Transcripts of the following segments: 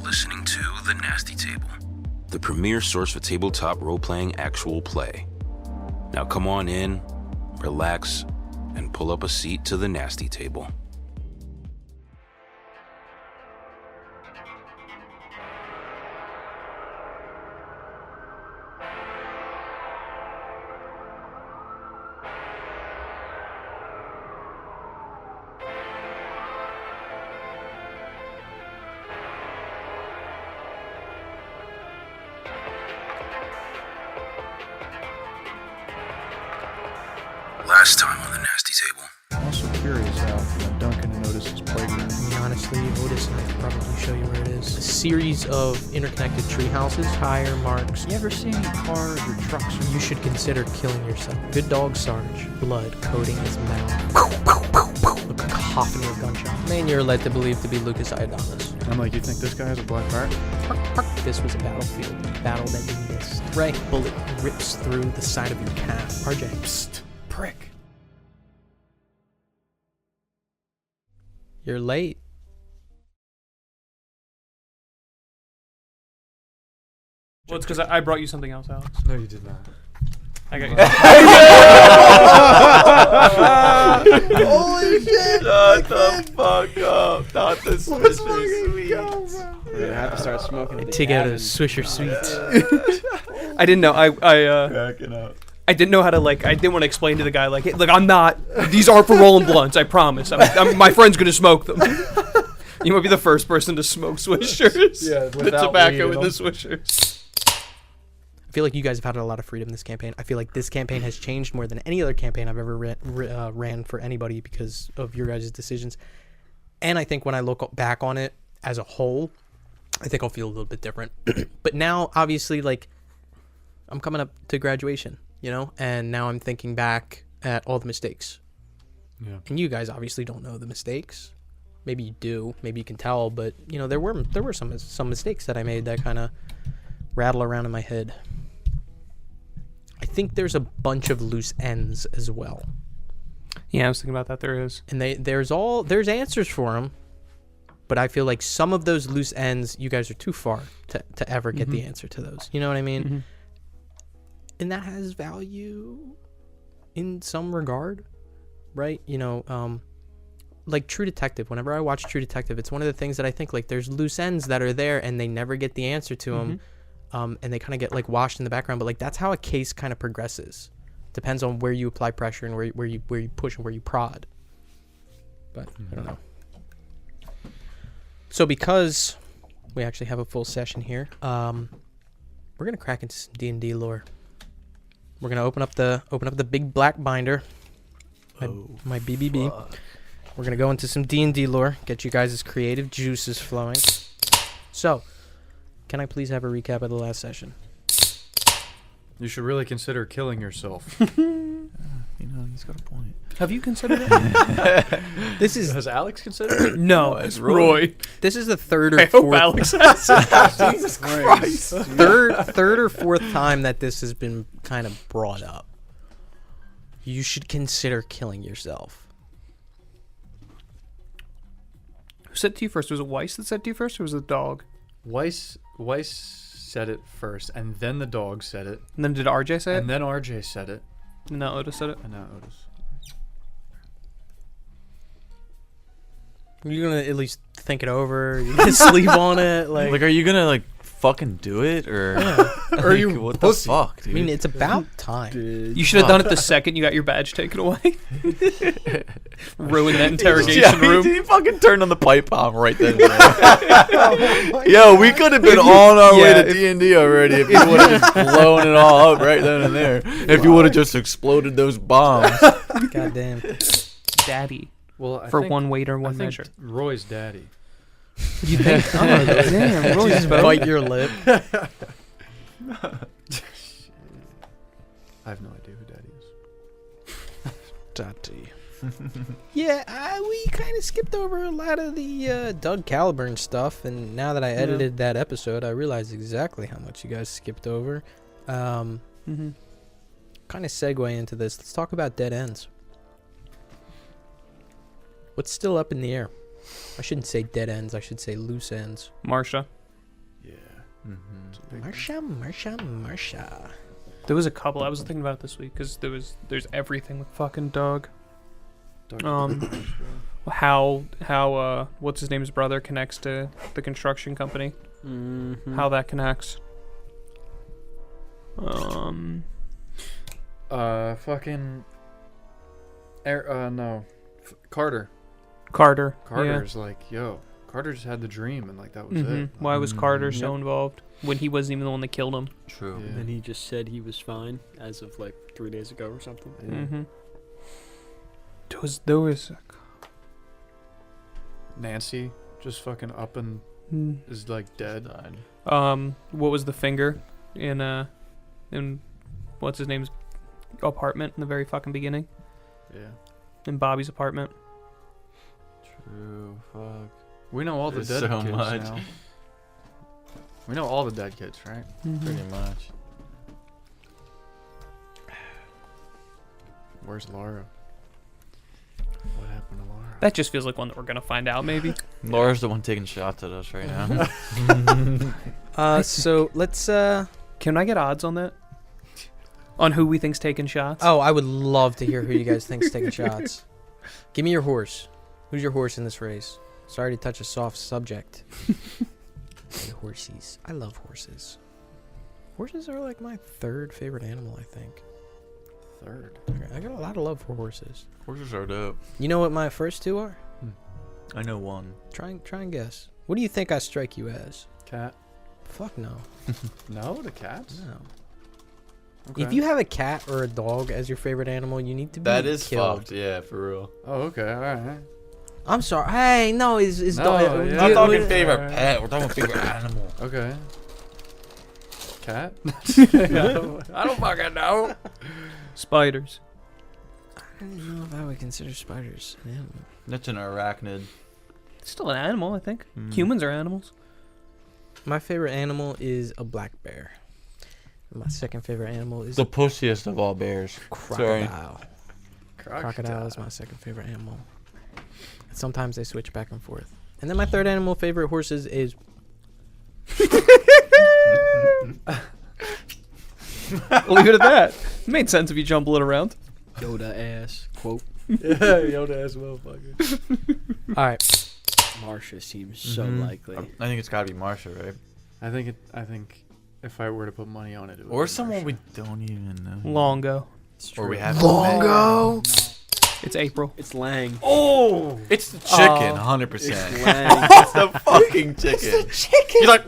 listening to The Nasty Table, the premier source for tabletop role-playing actual play. Now come on in, relax, and pull up a seat to The Nasty Table. Last time on The Nasty Table. I'm also curious how Duncan and Otis's playground. I mean, honestly, Otis and I could probably show you where it is. A series of interconnected tree houses, tire marks. You ever see any cars or trucks? You should consider killing yourself. Good dog Sarge. Blood coating his mouth. A cacophony of gunshots. Man, you're led to believe to be Lucas Iodanis. I'm like, you think this guy has a black heart? This was a battlefield. A battle that you missed. Right. Bullet rips through the side of your calf. RJ. Psst. Prick. You're late. Well, it's because I brought you something else, Alex. No, you did not. I got you. Holy shit! Shut the fuck up! Not the Swisher Sweets. We're gonna have to start smoking. Take out a Swisher Sweets. I didn't know. Cracking up. I didn't know how to I didn't want to explain to the guy hey, I'm not. These aren't for rolling blunts. I promise. My friend's gonna smoke them. You might be the first person to smoke Swishers. Yeah, the tobacco with the Swishers. I feel like you guys have had a lot of freedom this campaign. I feel like this campaign has changed more than any other campaign I've ever ran for anybody because of your guys' decisions. And I think when I look back on it as a whole, I think I'll feel a little bit different. But now, obviously, I'm coming up to graduation, and now I'm thinking back at all the mistakes. Yeah. And you guys obviously don't know the mistakes. Maybe you do. Maybe you can tell. But, there were some mistakes that I made that kind of rattle around in my head. I think there's a bunch of loose ends as well. Yeah, I was thinking about that. There is. And there's answers for them. But I feel like some of those loose ends, you guys are too far to ever get the answer to those. You know what I mean? Mm-hmm. And that has value in some regard, right? Like True Detective. Whenever I watch True Detective, it's one of the things that I think there's loose ends that are there and they never get the answer to them. And they kind of get washed in the background. But that's how a case kind of progresses. Depends on where you apply pressure and where you push and where you prod. But I don't know. So because we actually have a full session here, we're gonna crack into some D&D lore. We're gonna open up the big black binder, my BBB. Fuck. We're gonna go into some D&D lore, get you guys' creative juices flowing. So, can I please have a recap of the last session? You should really consider killing yourself. He's got a point. Have you considered it? Has Alex considered it? No, it's Roy. This is the third or I fourth. hope Alex has. Jesus Christ. Third or fourth time that this has been kind of brought up. You should consider killing yourself. Who said it to you first? Was it Weiss that said it to you first, or was it the dog? Weiss said it first, and then the dog said it. And then did RJ say it? And then RJ said it. And now Otis said it? And now Otis. You're gonna at least think it over. You're gonna sleep on it. Are you gonna fucking do it or? Yeah. Or you? What the fuck, dude? I mean, it's about time. You should have done it the second you got your badge taken away. Ruin that interrogation room. He fucking turned on the pipe bomb right then. Yo, we could have been on our way to D&D already if you would have just blown it all up right then and there. If you would have just exploded those bombs. Goddamn. Daddy. Well, for one weight or one measure. Roy's daddy. You think? Oh, damn. Really just bite your lip. I have no idea who daddy is. Daddy. Yeah, we kind of skipped over a lot of the Doug Caliburn stuff, and now that I edited that episode, I realized exactly how much you guys skipped over. Kind of segue into this. Let's talk about dead ends. What's still up in the air? I shouldn't say dead ends. I should say loose ends. Marsha. Marsha. There was a couple. I was thinking about it this week because there's everything with fucking Doug. How what's his name's brother connects to the construction company. How that connects. Fucking. No. Carter. Carter's like, yo. Carter just had the dream, and like that was it. Why was Carter so involved when he wasn't even the one that killed him? True. Yeah. And then he just said he was fine as of like 3 days ago or something. Yeah. There was Nancy just fucking up and is like dead. what was the finger in what's his name's apartment in the very fucking beginning? Yeah. In Bobby's apartment. True. Fuck. We know all the There's dead so kids much. now. We know all the dead kids, right? Pretty much. Where's Laura? What happened to Laura? That just feels like one that we're gonna find out, maybe. Laura's the one taking shots at us right now. So let's Can I get odds on that? On who we think's taking shots? Oh, I would love to hear who you guys think's taking shots. Give me your horse. Who's your horse in this race? Sorry to touch a soft subject. Hey, horsies. I love horses. Horses are like my third favorite animal, I think. Third. I got a lot of love for horses. Horses are dope. You know what my first two are? I know one. Try and guess. What do you think I strike you as? Cat. Fuck no. No, the cats? No. Okay. If you have a cat or a dog as your favorite animal, you need to be That is killed. fucked. Yeah, for real. Oh, okay, alright. I'm sorry. Hey, no, is No, dog. yeah. We're not talking yeah. favorite Alright. pet. We're talking favorite animal. Okay. Cat? I don't fucking know. Spiders. I don't know if I would consider spiders an animal. That's an arachnid. It's still an animal, I think. Humans are animals. My favorite animal is a black bear. My second favorite animal is The pussiest of all bears. Sorry. crocodile. Crocodile is my second favorite animal. And sometimes they switch back and forth. And then my third animal favorite horses is Leave it at that. It made sense if you jumble it around. Yoda ass quote. Yoda ass motherfucker. all right. Marsha seems so likely. I think it's gotta be Marsha, right? I think if I were to put money on it, it would Or be someone Marsha. we don't even know. Longo. It's Or we true. haven't Longo. It's April. It's Lang. Oh! It's the chicken, It's 100%. Lang. It's the fucking chicken. You're like,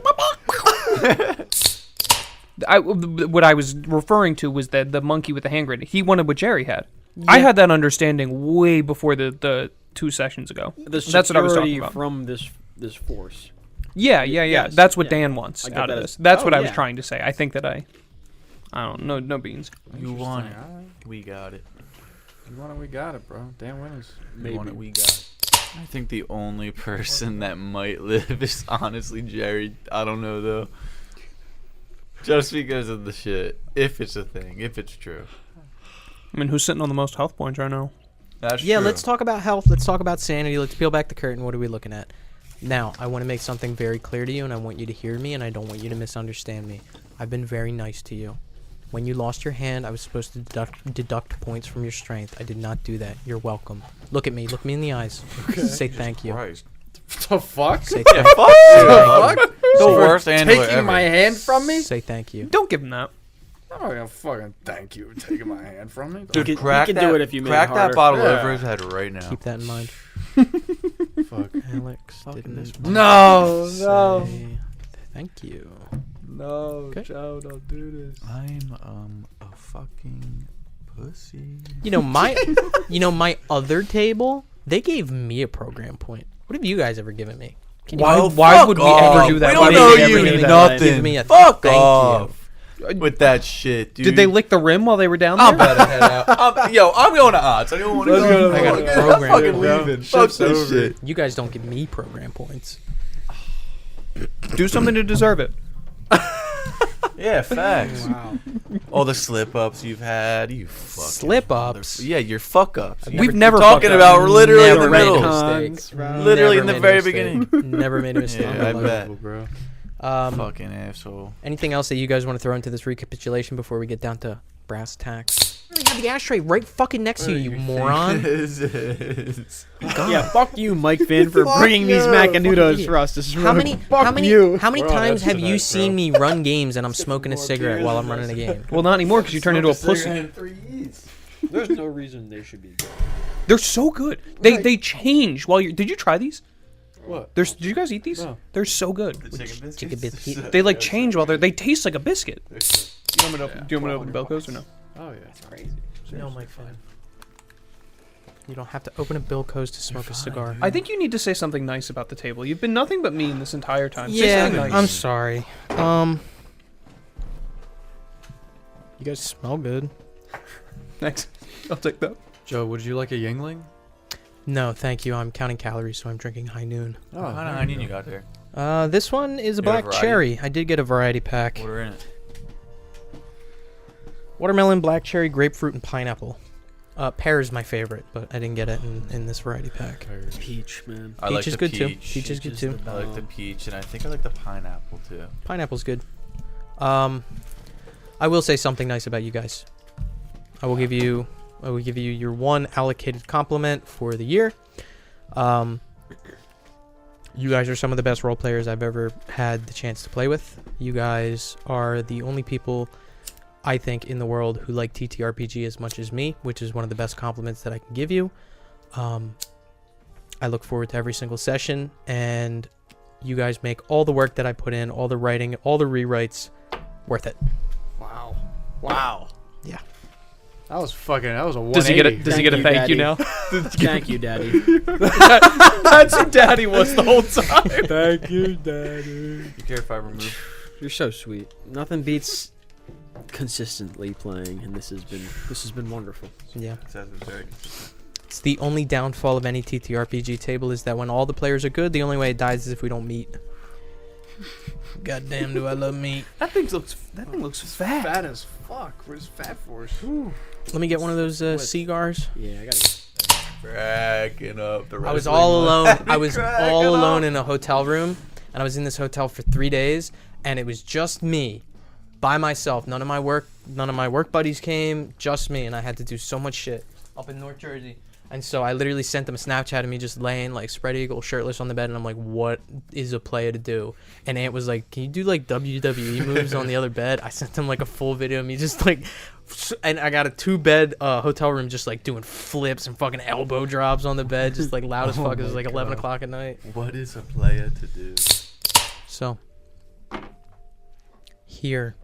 What I was referring to was the monkey with the hand grenade. He wanted what Jerry had. I had that understanding way before the 2 sessions ago. The That's what I was talking security about. from this force. Yeah. Yes, That's what yeah. Dan wants I get out of that this. as- That's oh, what I was yeah. trying to say. I think that I don't know. No beans. you want it. We got it. You want it, we got it, bro. Dan Winners. You want it, we got it. I think the only person that might live is honestly Jerry. I don't know, though. Just because of the shit. If it's a thing. If it's true. I mean, who's sitting on the most health points right now? That's Yeah, true. let's talk about health. Let's talk about sanity. Let's peel back the curtain. What are we looking at? Now, I want to make something very clear to you, and I want you to hear me, and I don't want you to misunderstand me. I've been very nice to you. When you lost your hand, I was supposed to deduct points from your strength. I did not do that. You're welcome. Look at me. Look me in the eyes. Say thank you. Christ. The fuck? Say thank you. The worst handler Taking ever. my hand from me? Say thank you. Don't give him that. I'm not gonna fucking thank you for taking my hand from me. You can, Crack you can that, do it if you make crack it that harder. bottle Yeah. over his head right now. Keep that in mind. Fuck. Alex didn't No, say thank you. No, Okay. Joe, don't do this. I'm a fucking pussy. You know my other table, they gave me a program point. What have you guys ever given me? Can you Why would we ever do that? We Why don't would know we ever you do that? nothing. Give me a Fuck thank off with that shit, dude. Did they lick the rim while they were down there? I'm about to head out. I'm going to odds. I don't want to Let's go. go. I got a I'm program. fucking bro. leaving. Shit's Fuck this over. shit. You guys don't give me program points. Do something to deserve it. Yeah, facts. Wow. All the slip ups you've had, you fucking Slip-ups? Yeah, your fuck ups. We've never talking fucked about up. literally in the Never made a middle. mistake. Literally in Never the made a very mistake. beginning. Never made a mistake. Yeah, I bet. Bro. Fucking asshole. Anything else that you guys want to throw into this recapitulation before we get down to brass tacks? You have the ashtray right fucking next to you, you moron. Yeah, fuck you, Mike Finn, for bringing these Macanudos for us to smoke. How many times have you seen me run games and I'm smoking a cigarette while I'm running a game? Well, not anymore because you turned into a pussy. There's no reason they should be good. They're so good. They change while you're. Did you try these? What? Did you guys eat these? No. They're so good. Chicken biscuit. They like change while they taste like a biscuit. Do you want me to open Belco's or no? Oh yeah, it's crazy. No, Mike, fine. You don't have to open a Bilco's to smoke a cigar. I think you need to say something nice about the table. You've been nothing but mean this entire time. Say Yeah, something nice. I'm sorry. You guys smell good. Thanks. I'll take that. Joe, would you like a Yingling? No, thank you. I'm counting calories, so I'm drinking High Noon. Oh, what kind of onion you got there? This one is a You got a black variety? cherry. I did get a variety pack. What are in it? Watermelon, black cherry, grapefruit, and pineapple. Pear is my favorite, but I didn't get it in this variety pack. Peach, man. I like Peach is the good too. peach. Peach is good too. I like the peach, and I think I like the pineapple too. Pineapple's good. I will say something nice about you guys. I will give you your one allocated compliment for the year. You guys are some of the best role players I've ever had the chance to play with. You guys are the only people I think in the world who like TTRPG as much as me, which is one of the best compliments that I can give you. I look forward to every single session, and you guys make all the work that I put in, all the writing, all the rewrites, worth it. Wow. Wow. Yeah. That was a 180. Does he get a thank you now? Thank you, Daddy. That's who Daddy was the whole time. Thank you, Daddy. You care if I remove? You're so sweet. Nothing beats consistently playing, and this has been wonderful. Yeah. That's very consistent. It's the only downfall of any TTRPG table is that when all the players are good, the only way it dies is if we don't meet. Goddamn, do I love meat. That thing looks fat. Fat as fuck. Where's fat force? Let me get one of those cigars. Yeah, I gotta. Cracking up the. I was all alone. I was all alone in a hotel room, and I was in this hotel for 3 days, and it was just me, by myself. None of my work buddies came. Just me, and I had to do so much shit up in North Jersey. And so I literally sent them a Snapchat of me just laying like spread eagle, shirtless on the bed, and I'm like, "What is a player to do?" And Ant was like, "Can you do like WWE moves on the other bed?" I sent him like a full video of me just like, and I got a 2-bed hotel room just like doing flips and fucking elbow drops on the bed, just like loud as fuck. It was like 11 o'clock at night. What is a player to do? So here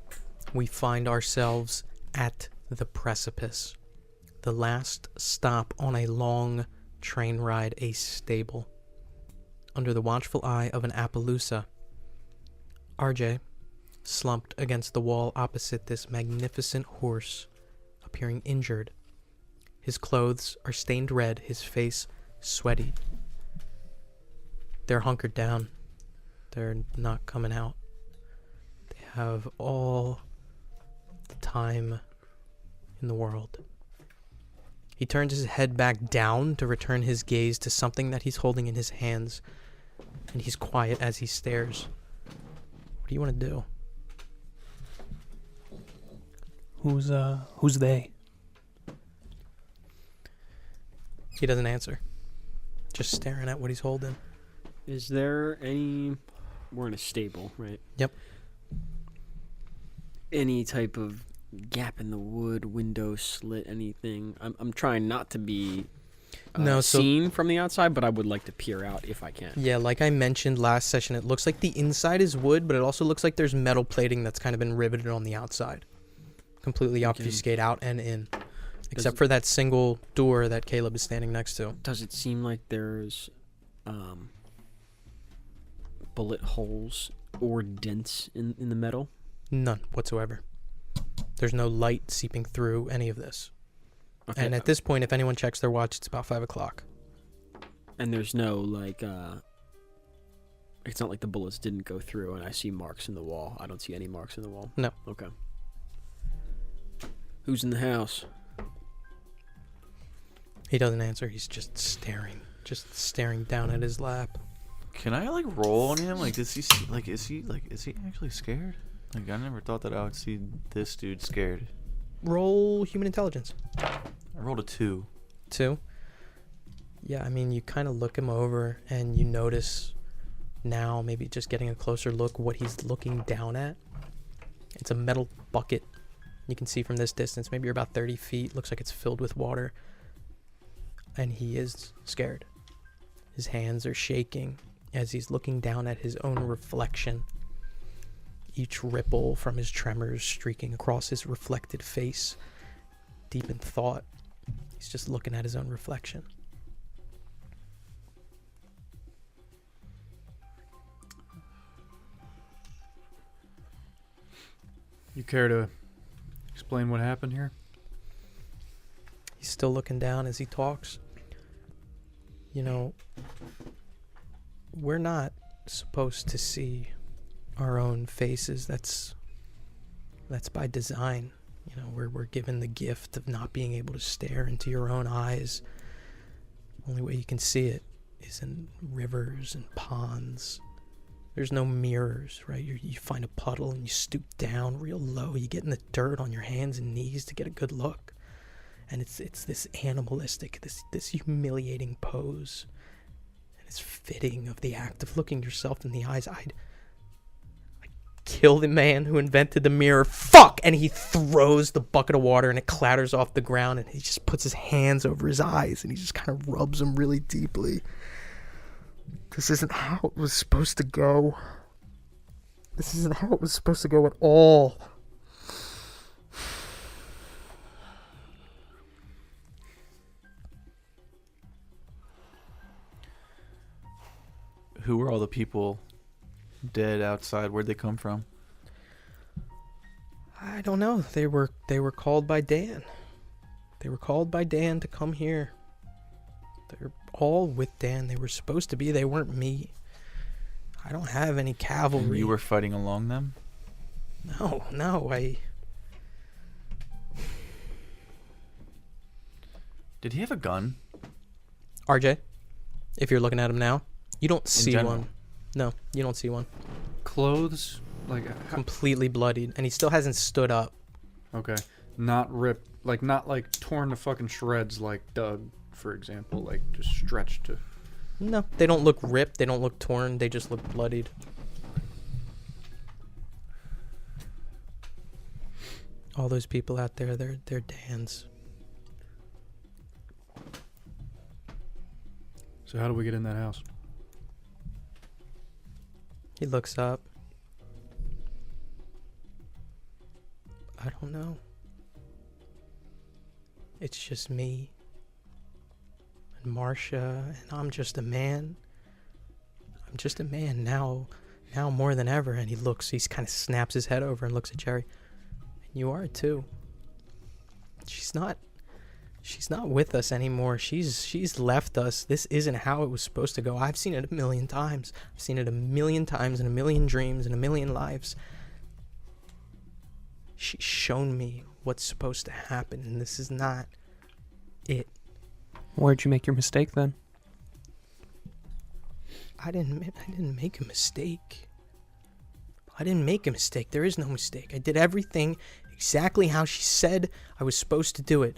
we find ourselves at the precipice. The last stop on a long train ride, a stable. Under the watchful eye of an Appaloosa, RJ, slumped against the wall opposite this magnificent horse, appearing injured. His clothes are stained red, his face sweaty. They're hunkered down. They're not coming out. They have all the time in the world. He turns his head back down to return his gaze to something that he's holding in his hands, and he's quiet as he stares. What do you want to do? Who's they? He doesn't answer. Just staring at what he's holding. Is there any? We're in a stable, right? Yep. Any type of gap in the wood, window slit, anything? I'm trying not to be seen from the outside, but I would like to peer out if I can. Yeah, like I mentioned last session, it looks like the inside is wood, but it also looks like there's metal plating that's kind of been riveted on the outside. Completely obfuscate out and in. Except for that single door that Caleb is standing next to. Does it seem like there's bullet holes or dents in the metal? None whatsoever. There's no light seeping through any of this. Okay. And at this point, if anyone checks their watch, it's about 5 o'clock. And there's no, like, it's not like the bullets didn't go through and I see marks in the wall. I don't see any marks in the wall. No. Okay. Who's in the house? He doesn't answer. He's just staring down at his lap. Can I like roll on him? Like, is he actually scared? Like, I never thought that I would see this dude scared. Roll human intelligence. I rolled a 2. 2? Yeah, I mean, you kind of look him over and you notice now, maybe just getting a closer look, what he's looking down at. It's a metal bucket. You can see from this distance, maybe you're about 30 feet. Looks like it's filled with water. And he is scared. His hands are shaking as he's looking down at his own reflection. Each ripple from his tremors streaking across his reflected face. Deep in thought, he's just looking at his own reflection. You care to explain what happened here? He's still looking down as he talks. You know, we're not supposed to see our own faces. That's by design. You know, we're given the gift of not being able to stare into your own eyes. Only way you can see it is in rivers and ponds. There's no mirrors, right? You find a puddle and you stoop down real low. You get in the dirt on your hands and knees to get a good look. And it's this animalistic, this humiliating pose. And it's fitting of the act of looking yourself in the eyes. I'd kill the man who invented the mirror. Fuck! And he throws the bucket of water and it clatters off the ground and he just puts his hands over his eyes and he just kind of rubs them really deeply. This isn't how it was supposed to go. This isn't how it was supposed to go at all. Who were all the people dead outside? Where'd they come from? I don't know. They were called by Dan. They were called by Dan to come here. They're all with Dan. They were supposed to be. They weren't me. I don't have any cavalry. And you were fighting along them? No. Did he have a gun? RJ, if you're looking at him now, you don't see general? one. No, you don't see one. Clothes, like Completely bloodied, and he still hasn't stood up. okay, not ripped, like not like torn to fucking shreds, like Doug, for example, like just stretched to. No, they don't look ripped. They don't look torn. They just look bloodied. All those people out there, they're Dan's. So how do we get in that house? He looks up. I don't know. It's just me and Marcia, and I'm just a man. I'm just a man now more than ever. And he kind of snaps his head over and looks at Jerry. And you are too. She's not with us anymore. She's left us. This isn't how it was supposed to go. I've seen it a million times. I've seen it a million times in a million dreams in a million lives. She's shown me what's supposed to happen, and this is not it. Where'd you make your mistake then? I didn't make a mistake. I didn't make a mistake. There is no mistake. I did everything exactly how she said I was supposed to do it.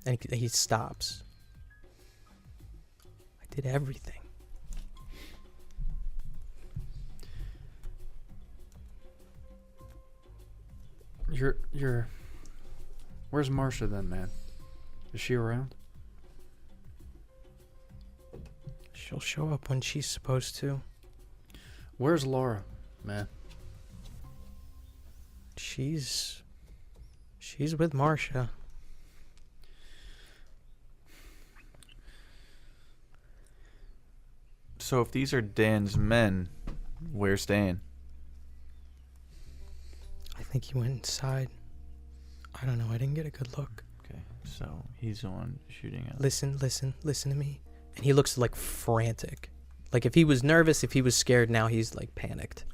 And he stops. I did everything. You're. Where's Marcia then, man? Is she around? She'll show up when she's supposed to. Where's Laura, man? She's with Marcia. So if these are Dan's men, where's Dan? I think he went inside. I don't know. I didn't get a good look. Okay, so he's the one shooting at. Listen to me. And he looks like frantic. Like if he was nervous, if he was scared, now he's like panicked.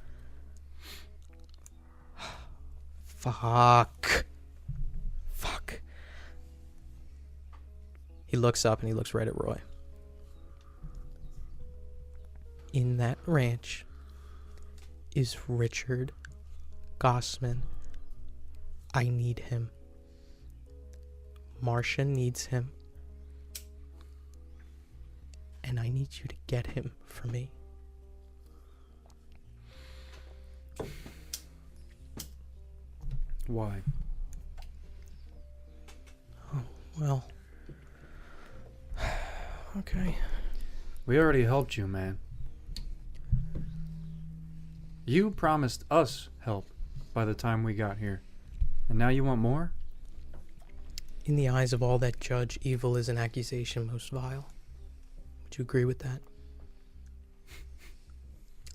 Fuck. He looks up and he looks right at Roy. in that ranch is Richard Gossman. I need him. Marcia needs him. And I need you to get him for me. Why? Oh, well. Okay. We already helped you, man. You promised us help by the time we got here. And now you want more? In the eyes of all that judge, evil is an accusation most vile. Would you agree with that?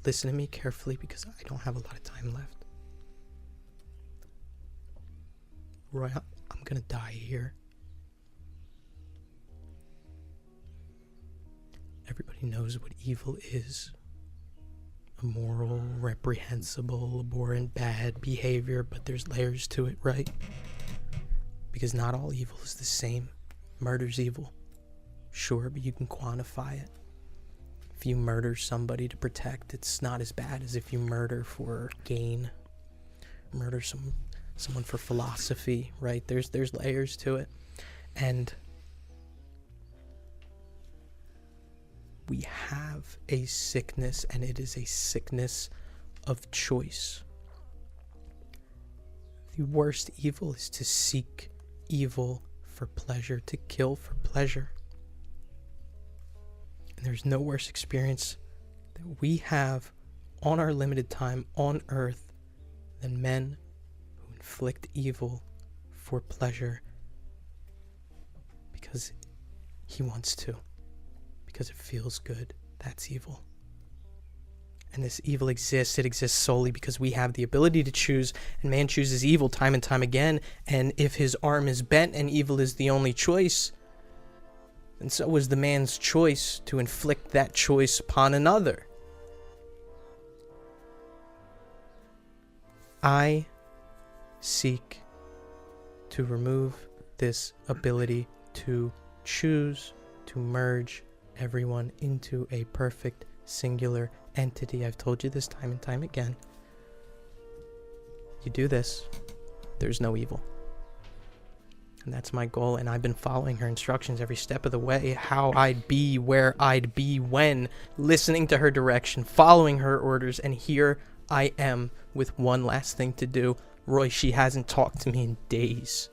Listen to me carefully because I don't have a lot of time left. Roy, I'm gonna die here. Everybody knows what evil is. Immoral, reprehensible, abhorrent, bad behavior, but there's layers to it, right? Because not all evil is the same. Murder's evil. Sure, but you can quantify it. If you murder somebody to protect, it's not as bad as if you murder for gain. Murder someone for philosophy, right? There's layers to it. And we have a sickness, and it is a sickness of choice. The worst evil is to seek evil for pleasure, to kill for pleasure. And there's no worse experience that we have on our limited time on earth than men who inflict evil for pleasure because he wants to, because it feels good. That's evil. And this evil exists. It exists solely because we have the ability to choose, and man chooses evil time and time again. And if his arm is bent and evil is the only choice, then so was the man's choice to inflict that choice upon another. I seek to remove this ability to choose, to merge everyone into a perfect singular entity. I've told you this time and time again. You do this, there's no evil. And that's my goal, and I've been following her instructions every step of the way, how I'd be, where I'd be, when, listening to her direction, following her orders, and here I am with one last thing to do. Roy, she hasn't talked to me in days.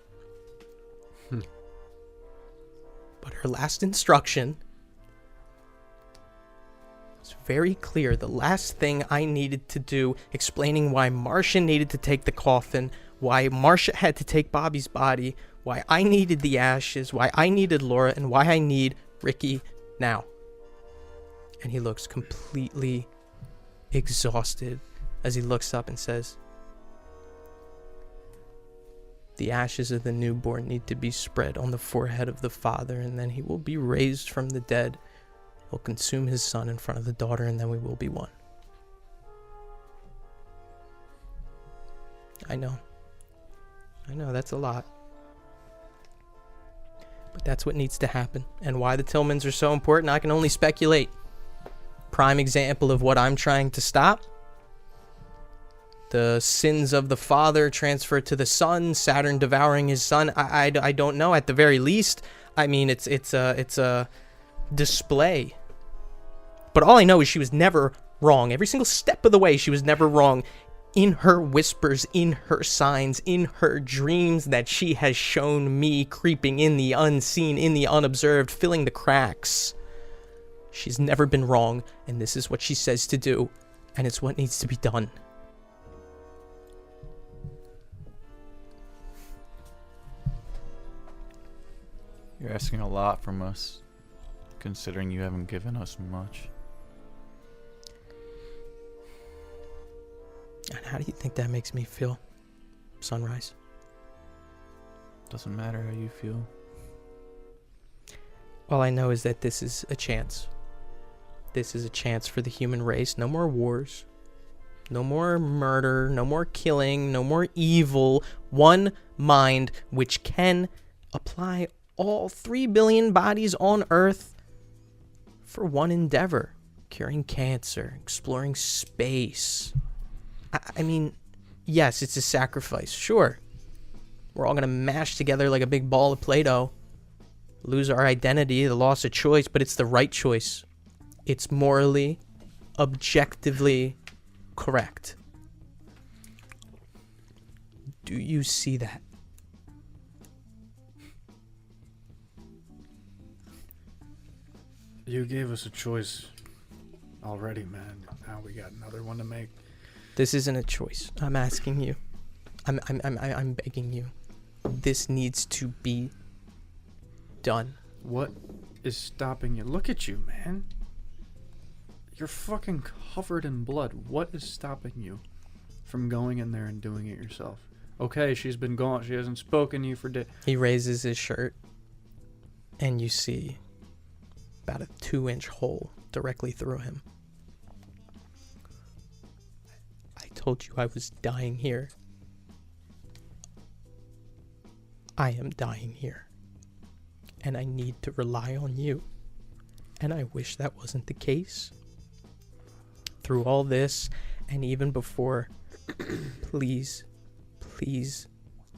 But her last instruction was very clear. The last thing I needed to do, explaining why Marcia needed to take the coffin, why Marcia had to take Bobby's body, why I needed the ashes, why I needed Laura, and why I need Ricky now. And he looks completely exhausted as he looks up and says, "The ashes of the newborn need to be spread on the forehead of the father, and then he will be raised from the dead. He'll consume his son in front of the daughter, and then we will be one." I know, that's a lot. But that's what needs to happen. And why the Tillmans are so important, I can only speculate. Prime example of what I'm trying to stop. The sins of the father transferred to the son, Saturn devouring his son. I don't know. At the very least, I mean, it's a display. But all I know is she was never wrong. Every single step of the way, she was never wrong. In her whispers, in her signs, in her dreams that she has shown me, creeping in the unseen, in the unobserved, filling the cracks. She's never been wrong, and this is what she says to do, and it's what needs to be done. You're asking a lot from us, considering you haven't given us much. And how do you think that makes me feel, Sunrise? Doesn't matter how you feel. All I know is that this is a chance. This is a chance for the human race. No more wars. No more murder. No more killing. No more evil. One mind which can apply all 3 billion bodies on Earth for one endeavor. curing cancer, exploring space. I mean, yes, it's a sacrifice, sure. We're all going to mash together like a big ball of Play-Doh, lose our identity, the loss of choice, but it's the right choice. It's morally, objectively correct. Do you see that? You gave us a choice already, man. Now we got another one to make. This isn't a choice. I'm asking you. I'm begging you. This needs to be done. What is stopping you? Look at you, man. You're fucking covered in blood. What is stopping you from going in there and doing it yourself? Okay, she's been gone. She hasn't spoken to you for days. He raises his shirt, and you see about a 2-inch hole directly through him. I told you I was dying here. I am dying here. And I need to rely on you. And I wish that wasn't the case. Through all this, and even before, please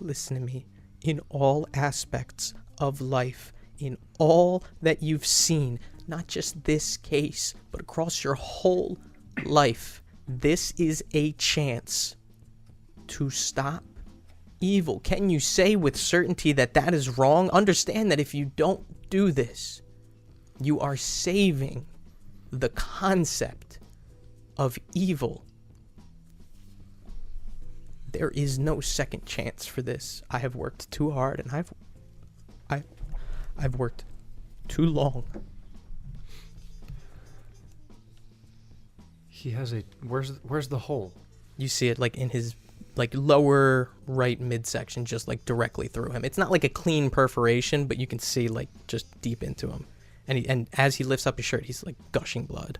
listen to me. In all aspects of life, in all that you've seen, not just this case, but across your whole life, this is a chance to stop evil. Can you say with certainty that that is wrong? Understand that if you don't do this, you are saving the concept of evil. There is no second chance for this. I have worked too hard, and I've worked too long. He has a... Where's the hole? You see it like in his lower right midsection, just like directly through him. It's not like a clean perforation, but you can see like just deep into him. And as he lifts up his shirt, he's like gushing blood.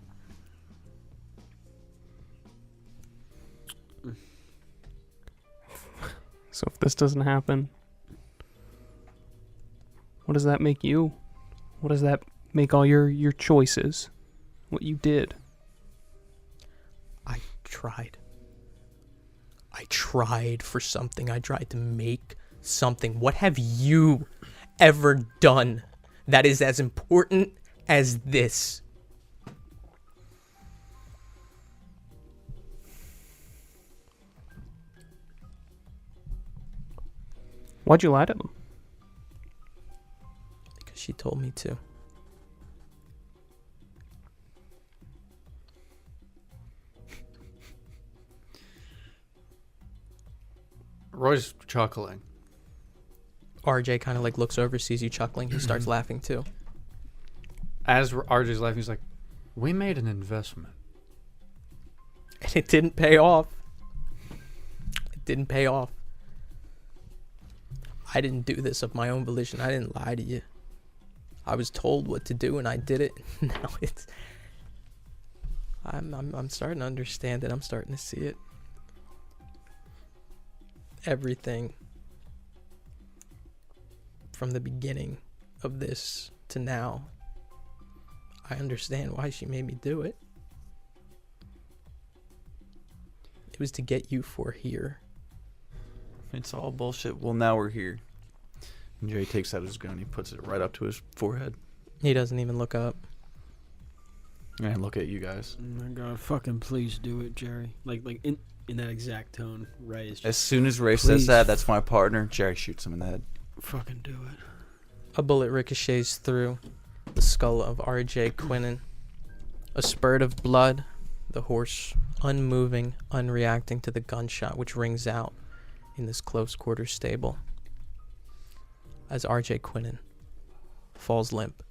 So if this doesn't happen, what does that make you? What does that make all your choices? What you did? I tried for something. I tried to make something. What have you ever done that is as important as this? Why'd you lie to them? Because she told me to. Roy's chuckling. RJ kind of like looks over, sees you chuckling. He starts laughing too. As RJ's laughing, he's like, we made an investment. And it didn't pay off. It didn't pay off. I didn't do this of my own volition. I didn't lie to you. I was told what to do and I did it. Now it's... I'm starting to understand it. I'm starting to see it. Everything from the beginning of this to now, I understand why she made me do it. It was to get you four here. It's all bullshit. Well, now we're here. And Jerry takes out his gun and he puts it right up to his forehead. He doesn't even look up. And look at you guys. Oh my god, fucking please do it, Jerry. Like in that exact tone, Ray is just... As soon as Ray says that, that's my partner, Jerry shoots him in the head. Fucking do it. A bullet ricochets through the skull of R.J. Quinnen. A spurt of blood, the horse unmoving, unreacting to the gunshot which rings out in this close quarters stable. As R.J. Quinnen falls limp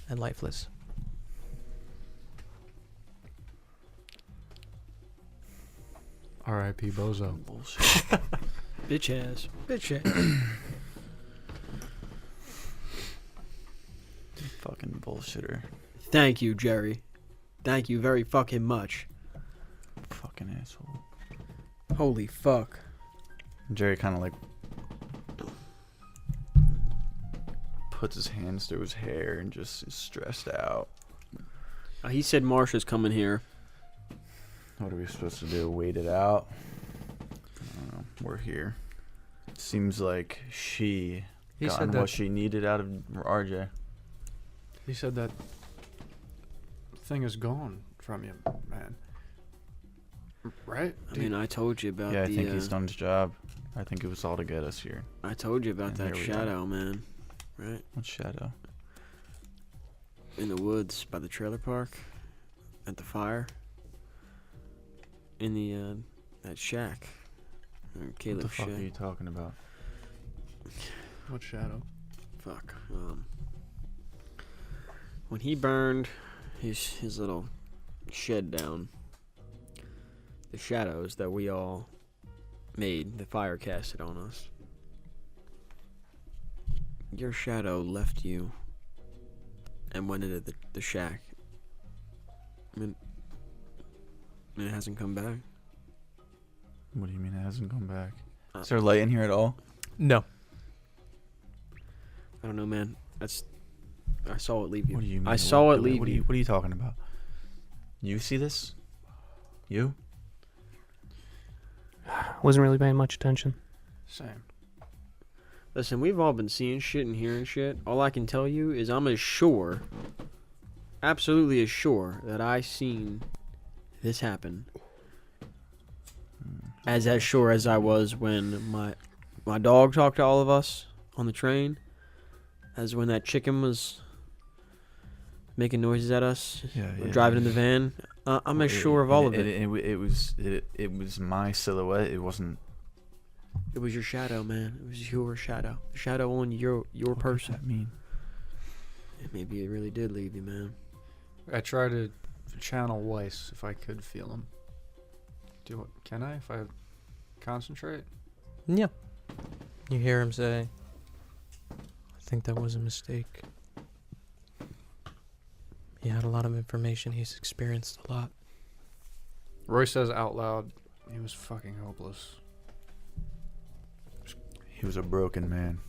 and lifeless. R.I.P. Bozo. Bullshit. Bitch ass. Bitch ass. Fucking bullshitter. Thank you, Jerry. Thank you very fucking much. Fucking asshole. Holy fuck. Jerry kind of like puts his hands through his hair and just is stressed out. He said Marsha's coming here. What are we supposed to do? Wait it out? We're here. Seems like she gotten what she needed out of RJ. He said that thing is gone from you, man. Right? I mean, I told you about I think he's done his job. I think it was all to get us here. I told you about And that here we shadow, man. Right? What shadow? In the woods by the trailer park. At the fire. In the, that shack. Caleb's What the fuck shack. are you talking about? What shadow? Fuck. When he burned his little shed down, the shadows that we all made, the fire casted on us. Your shadow left you and went into the shack. I mean, it hasn't come back. What do you mean it hasn't come back? Is there light in here at all? No. I don't know, man. I saw it leave you. What do you mean? I saw it leave what you. What are you talking about? You see this? You? Wasn't really paying much attention. Same. Listen, we've all been seeing shit and hearing shit. All I can tell you is I'm as sure, absolutely as sure, that I seen this happen. As sure as I was when my dog talked to all of us on the train. As when that chicken was making noises at us, driving in the van. I'm as sure of all of it. It was my silhouette. It wasn't. It was your shadow, man. It was your shadow. The shadow on your What person. does that mean? Maybe it really did leave you, man. I try to channel Weiss if I could feel him. Can I? If I concentrate? Yeah. You hear him say, I think that was a mistake. He had a lot of information. He's experienced a lot. Roy says out loud, he was fucking hopeless. He was a broken man.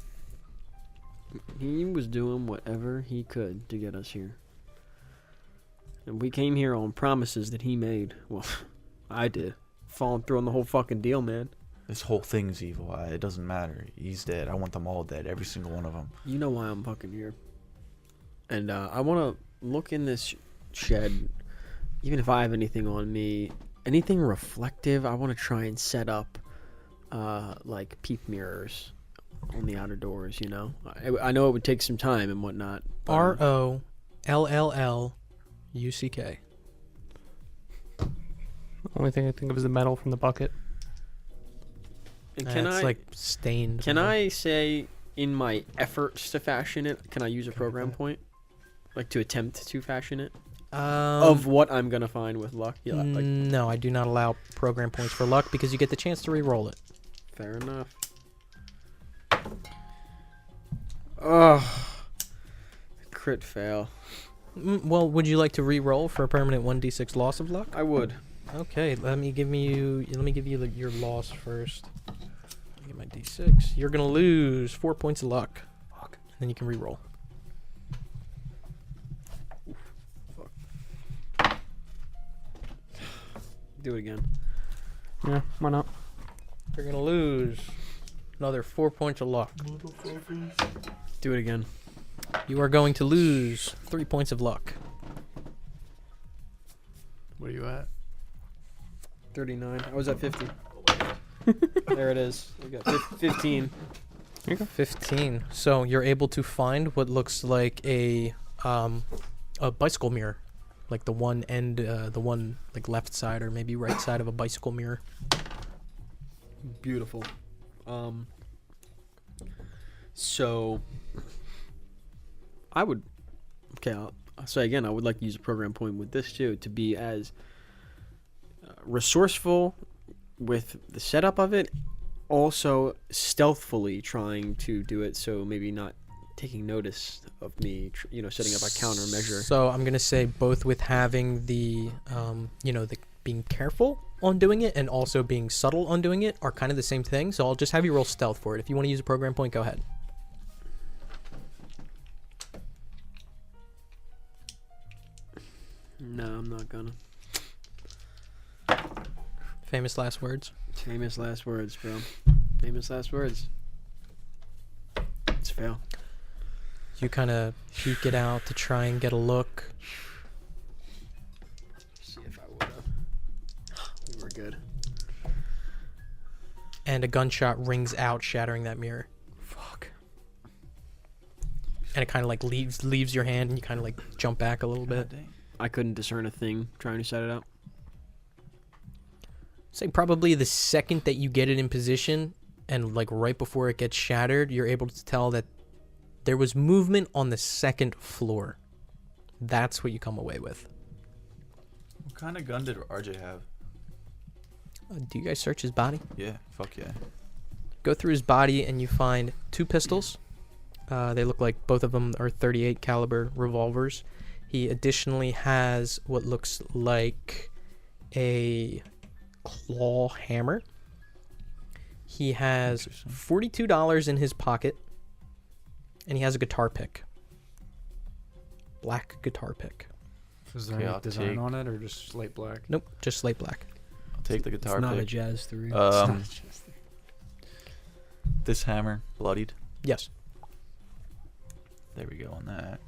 He was doing whatever he could to get us here. And we came here on promises that he made. Well, I did. Falling through on the whole fucking deal, man. This whole thing's evil. It doesn't matter. He's dead. I want them all dead. Every single one of them. You know why I'm fucking here. And I want to look in this shed, even if I have anything on me, anything reflective, I want to try and set up like peep mirrors on the outer doors, you know? I know it would take some time and whatnot. ROLLUCK. Only thing I think of is the metal from the bucket. And It's like stained. Can I say, in my efforts to fashion it, can I use a program point? Like to attempt to fashion it? Of what I'm going to find with luck? Yeah, like, no, I do not allow program points for luck because you get the chance to re-roll it. fair enough. Oh, crit fail. Well, would you like to re-roll for a permanent 1d6 loss of luck? I would. Okay, let me give you your loss first. Let me get my d6. You're gonna lose 4 points of luck. Fuck. And then you can re-roll. Do it again. Yeah, why not? You're gonna lose another 4 points of luck. Do it again. You are going to lose 3 points of luck. What are you at? 39. I was at 50. There it is. We got 15. 15. So you're able to find what looks like a bicycle mirror, like the one end, the one like left side or maybe right side of a bicycle mirror. Beautiful. So I would. Okay, I'll say again. I would like to use a program point with this too to be as resourceful with the setup of it, also stealthily trying to do it so maybe not taking notice of me, setting up a countermeasure. So I'm gonna say both with having the, the being careful on doing it and also being subtle on doing it are kind of the same thing. So I'll just have you roll stealth for it. If you want to use a program point, go ahead. No, I'm not gonna. Famous last words. Famous last words, bro. Famous last words. It's fail. You kind of peek it out to try and get a look. See if I would have. We were good. And a gunshot rings out, shattering that mirror. Fuck. And it kind of like leaves your hand, and you kind of like jump back a little bit. I couldn't discern a thing trying to set it up. Say probably the second that you get it in position, and like right before it gets shattered, you're able to tell that there was movement on the second floor. That's what you come away with. What kind of gun did RJ have? Do you guys search his body? Yeah, fuck yeah. Go through his body and you find 2 pistols. They look like both of them are .38 caliber revolvers. He additionally has what looks like a claw hammer. He has $42 in his pocket, and he has a guitar pick. Black guitar pick. Is there Okay, any I'll design take- on it or just slate black? Nope, just slate black. I'll take the guitar It's not a pick. jazz 3. This hammer bloodied. Yes. There we go on that.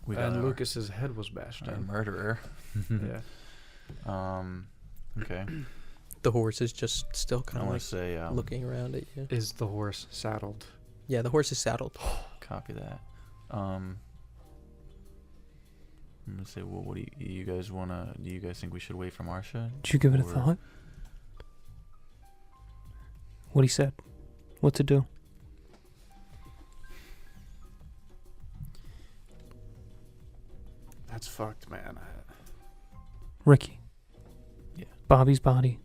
We got And our, Lucas's head was bashed our in. murderer. Yeah. Okay. The horse is just still I kind of want like to say looking around at you. Is the horse saddled? Yeah, the horse is saddled. copy that. I'm gonna say, well, what do you guys wanna? Do you guys think we should wait for Marsha? Did you give it a Or- thought? What he said. What to do? That's fucked, man. Ricky. Yeah. Bobby's body.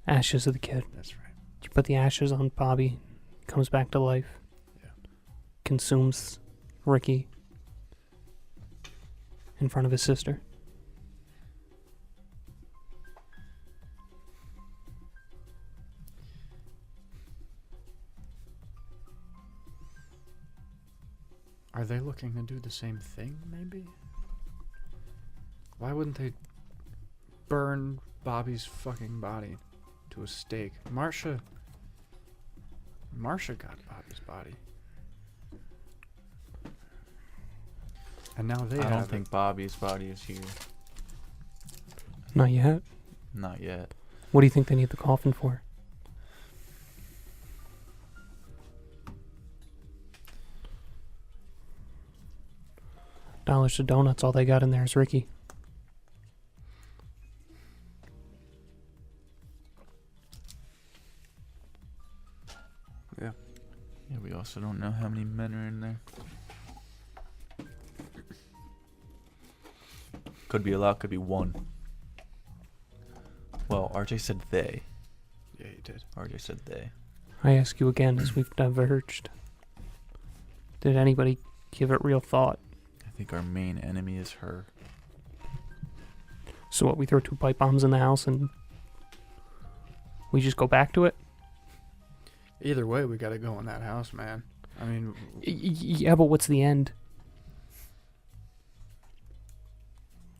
Ashes of the kid. That's right. You put the ashes on Bobby. Comes back to life. Yeah. Consumes Ricky. In front of his sister. Are they looking to do the same thing, maybe? Why wouldn't they burn Bobby's fucking body to a stake? Marsha got Bobby's body. And now they I have don't it. think Bobby's body is here. Not yet. Not yet. What do you think they need the coffin for? $1 to donuts. All they got in there is Ricky. Yeah, we also don't know how many men are in there. Could be a lot, could be one. Well, RJ said they. Yeah, he did. RJ said they. I ask you again as we've diverged. Did anybody give it real thought? I think our main enemy is her. So what, we throw 2 pipe bombs in the house and we just go back to it? Either way, we gotta go in that house, man. I mean, Yeah, but what's the end?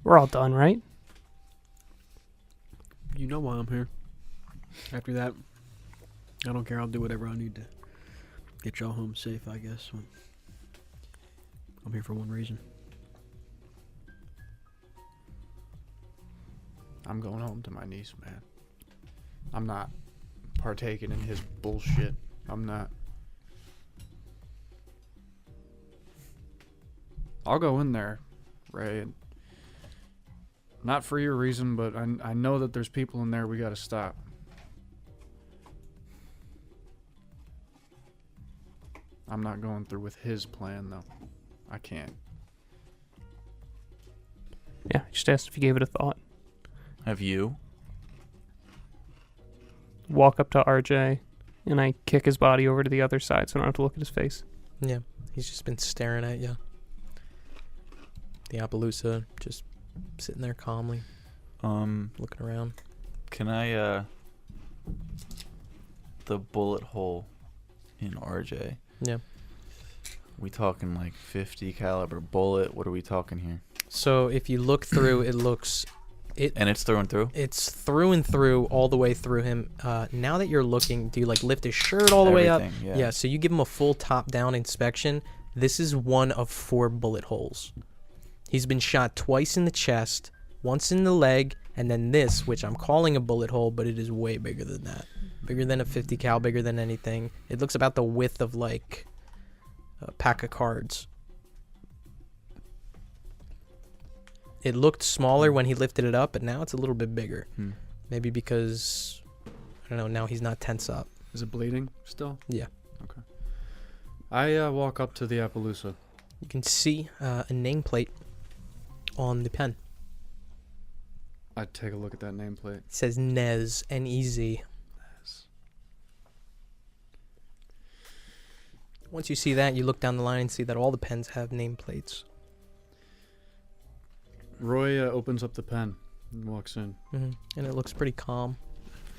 We're all done, right? You know why I'm here. After that, I don't care. I'll do whatever I need to get y'all home safe, I guess. I'm here for one reason. I'm going home to my niece, man. I'm not partaking in his bullshit. I'm not. I'll go in there, Ray. And not for your reason, but I know that there's people in there we gotta stop. I'm not going through with his plan, though. I can't. Yeah, I just asked if you gave it a thought. Have you? Walk up to RJ, and I kick his body over to the other side so I don't have to look at his face. Yeah, he's just been staring at you. The Appaloosa just sitting there calmly, looking around. Can I, the bullet hole in RJ? Yeah. We talking like 50 caliber bullet? What are we talking here? So if you look through, it looks And it's through and through. it's through and through, all the way through him. Now that you're looking, do you like lift his shirt all the way up? Everything, yeah. So you give him a full top-down inspection. This is one of 4 bullet holes. He's been shot twice in the chest, once in the leg, and then this, which I'm calling a bullet hole, but it is way bigger than that. Bigger than a 50 cal, bigger than anything. It looks about the width of like a pack of cards. It looked smaller when he lifted it up, but now it's a little bit bigger. Maybe because, I don't know, now he's not tense up. Is it bleeding still? Yeah. Okay. I walk up to the Appaloosa. You can see a nameplate on the pen. I take a look at that nameplate. It says Nez, N-E-Z. Once you see that, you look down the line and see that all the pens have nameplates. Roy opens up the pen and walks in. And it looks pretty calm.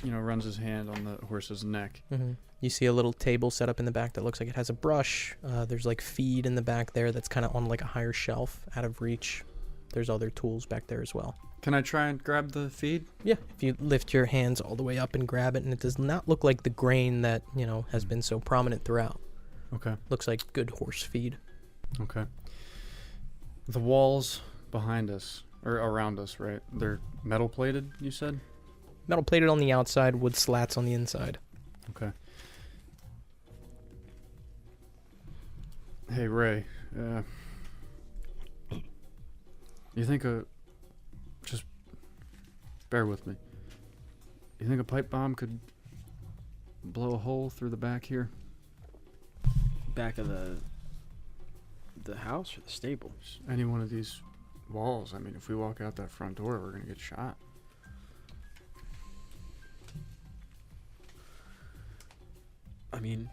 You know, runs his hand on the horse's neck. You see a little table set up in the back that looks like it has a brush. There's like feed in the back there that's kind of on like a higher shelf, out of reach. There's other tools back there as well. Can I try and grab the feed? Yeah, if you lift your hands all the way up and grab it, and it does not look like the grain that, you know, has been so prominent throughout. Okay. Looks like good horse feed. Okay. The walls behind us, or around us, right? They're metal plated, you said? Metal plated on the outside, wood slats on the inside. Okay. Hey, Ray. You think just bear with me. You think a pipe bomb could blow a hole through the back here? Back of the house or the stable? Just any one of these walls. I mean, if we walk out that front door, we're gonna get shot. I mean,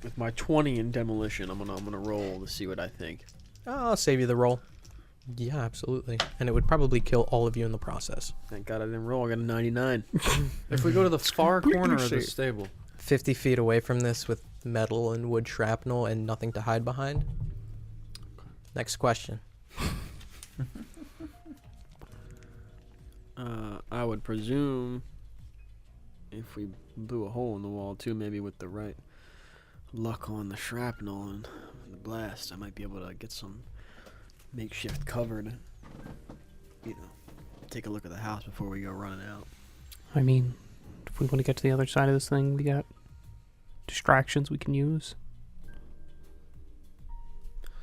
with my 20 in demolition, I'm gonna roll to see what I think. I'll save you the roll. Yeah, absolutely. And it would probably kill all of you in the process. Thank God I didn't roll. I got a 99. If we go to the far corner of the stable, 50 feet away from this with metal and wood shrapnel and nothing to hide behind. Next question. I would presume if we blew a hole in the wall too, maybe with the right luck on the shrapnel and the blast, I might be able to get some makeshift cover to, you know, take a look at the house before we go running out. I mean, if we want to get to the other side of this thing, we got distractions we can use.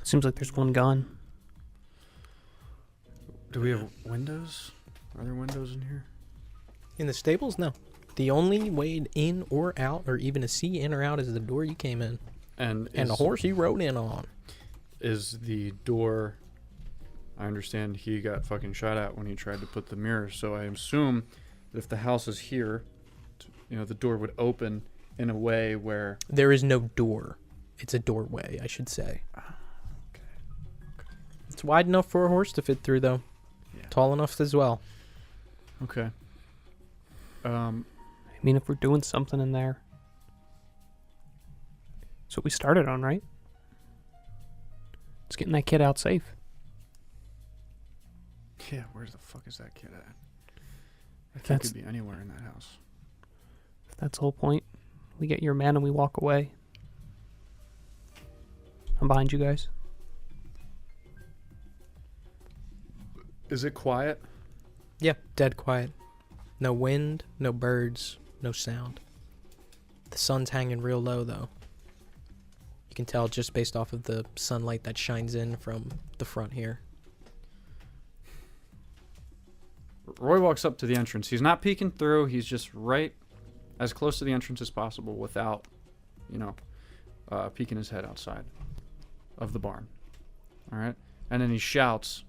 Seems like there's one gun. do we have windows? Are there windows in here? In the stables? No. The only way in or out, or even to see in or out, is the door you came in. And the horse you rode in on. Is the door... I understand he got fucking shot at when he tried to put the mirror, so I assume that if the house is here, you know, the door would open in a way where... There is no door. It's a doorway, I should say. Okay. It's wide enough for a horse to fit through, though. Yeah. Tall enough as well. Okay. I mean, if we're doing something in there. That's what we started on, right? It's getting that kid out safe. Yeah, where the fuck is that kid at? That kid That's- could be anywhere in that house. If that's the whole point. We get your man and we walk away. I'm behind you guys. Is it quiet? Yeah, dead quiet. No wind, no birds, no sound. The sun's hanging real low, though. You can tell just based off of the sunlight that shines in from the front here. Roy walks up to the entrance. He's not peeking through. He's just right as close to the entrance as possible without, you know, peeking his head outside of the barn. All right? And then he shouts,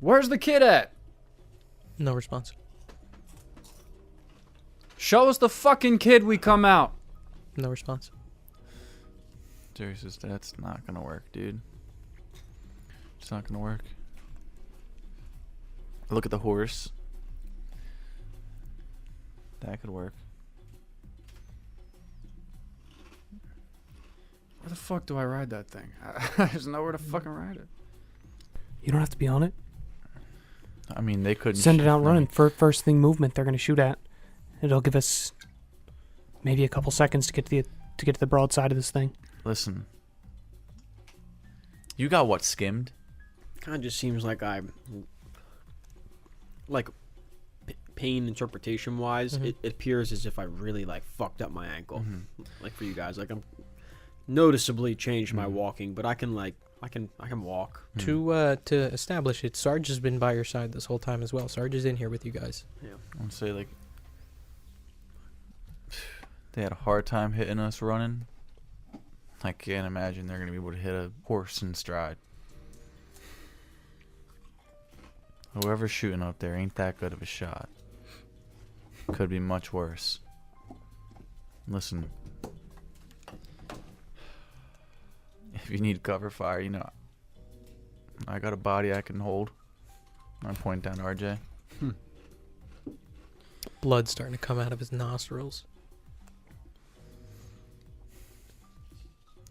"Where's the kid at? No response. Show us the fucking kid, we come out." No response. Jerry says that's not gonna work, dude. It's not gonna work. Look at the horse. That could work. Where the fuck do I ride that thing? There's nowhere to fucking ride it. You don't have to be on it. I mean, they couldn't Send it out I running. mean, First thing movement they're going to shoot at. It'll give us maybe a couple seconds to get to the broadside of this thing. Listen, you got what skimmed? Kind of just seems like pain interpretation wise, Mhm. it appears as if I really like fucked up my ankle. Like for you guys, like I'm noticeably changed my walking, but I can walk. To establish it, Sarge has been by your side this whole time as well. Sarge is in here with you guys. I would say like they had a hard time hitting us running. I can't imagine they're gonna be able to hit a horse in stride. Whoever's shooting up there ain't that good of a shot. Could be much worse. Listen, if you need cover fire, you know, I got a body I can hold. I point down to RJ. Blood starting to come out of his nostrils.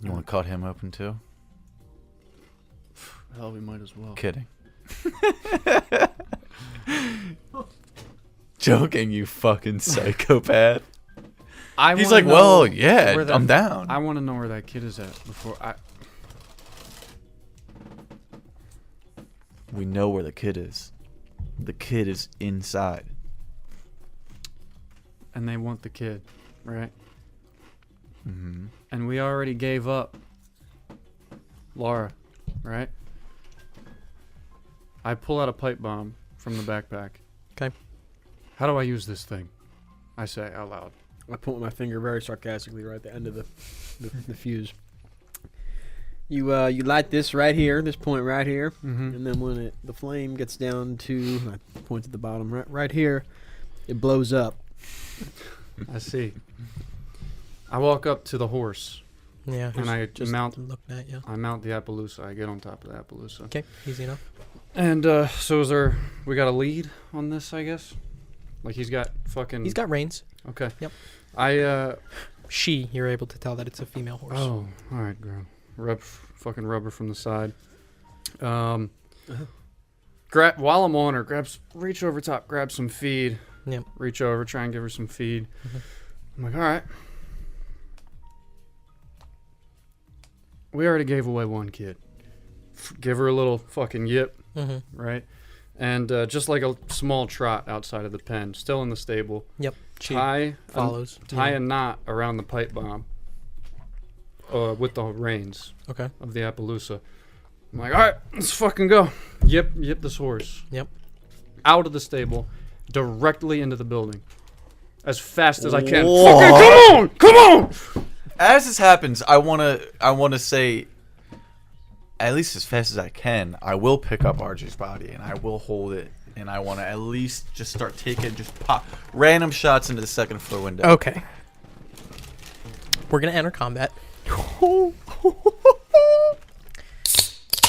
You want to cut him open too? Hell, we might as well. Kidding. Joking, you fucking psychopath. He's like, well, yeah, I'm down. I want to know where that kid is at before I. We know where the kid is. The kid is inside. And they want the kid, right? Mm-hmm. And we already gave up Laura, right? I pull out a pipe bomb from the backpack. Okay. How do I use this thing? I say out loud. I point my finger very sarcastically right at the end of the fuse. You light this right here, this point right here, and then when the flame gets down to, I point at the bottom right here, it blows up. I see. I walk up to the horse Yeah. and I just mount. looking at you. I mount the Appaloosa. I get on top of the Appaloosa. Okay, easy enough. And so is there? We got a lead on this, I guess. Like he's got fucking. He's got reins. Okay. Yep. You're able to tell that it's a female horse. Oh, all right, girl. Fucking rubber from the side. While I'm on her, reach over top, grab some feed. Yep. Reach over, try and give her some feed. Mhm. I'm like, all right. We already gave away one kid. Give her a little fucking yip, Mm-hmm. right? And just like a small trot outside of the pen, still in the stable. Yep. She Tie follows. a knot around the pipe bomb with the reins Okay. of the Appaloosa. I'm like, all right, let's fucking go. Yip this horse. Yep. Out of the stable, directly into the building. As fast as I can. Whoa. Fucking come on! As this happens, I wanna say, at least as fast as I can, I will pick up RJ's body and I will hold it, and I want to at least just start taking pop random shots into the second floor window. Okay. We're gonna enter combat.